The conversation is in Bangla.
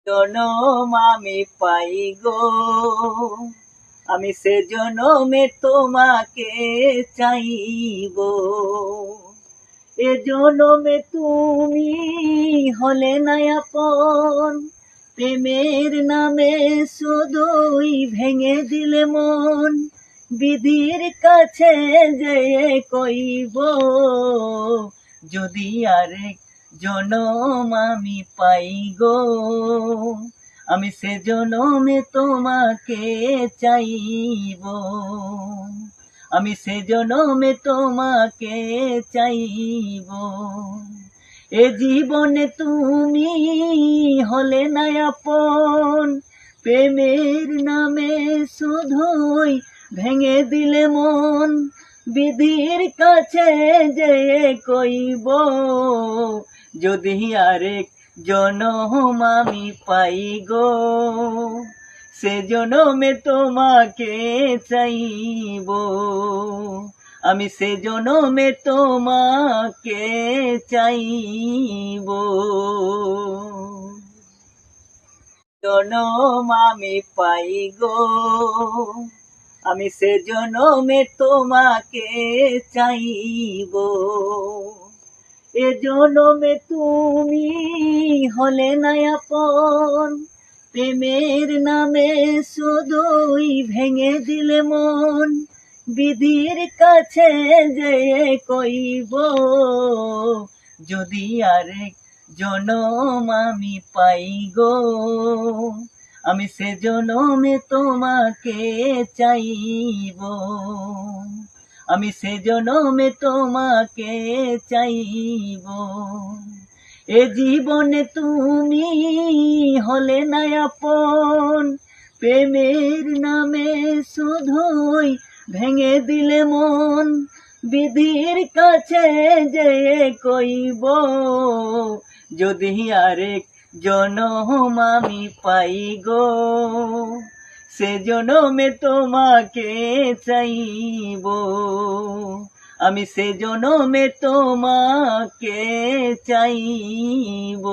জনম আমি পাই গো, আমি সে জনমে তোমাকে চাইব। এ জনমে তুমি হলে না আপন, প্রেমের নামে শুধুই ভেঙে দিলে মন। বিধির কাছে যেয়ে কইব, যদি আরেক জনম আমি পাই গো, আমি সে জনমে তোমাকে চাইব। আমি সে জনমে তোমাকে চাইব। এ জীবনে তুমি হলে না আপন, প্রেমের নামে শুধুই ভেঙে দিলে মন। বিধির কাছে যেয়ে কইব, যদি আরেক জনম আমি পাই গো, সে জনমে তোমাকে চাইব। আমি সে জনমে তোমাকে চাইব। জনম আমি পাই গো, আমি সে জনমে তোমাকে চাইব। এ জনমে তুমি হলে না আপন, প্রেমের নামে শুধুই ভেঙে দিলে মন। বিধির কাছে যেয়ে কইব, যদি আরেক জনম আমি পাই গো, আমি সে জনমে তোমাকে চাইব। আমি সে জনমে তোমাকে চাইব। এ জীবনে তুমি হলে না আপন, প্রেমের নামে শুধুই ভেঙে দিলে মন। বিধির কাছে যেয়ে কইব, যদি আরেক জনম আমি পাই গো, সে জনমে তোমাকে চাইব। আমি সে জনমে তোমাকে চাইব।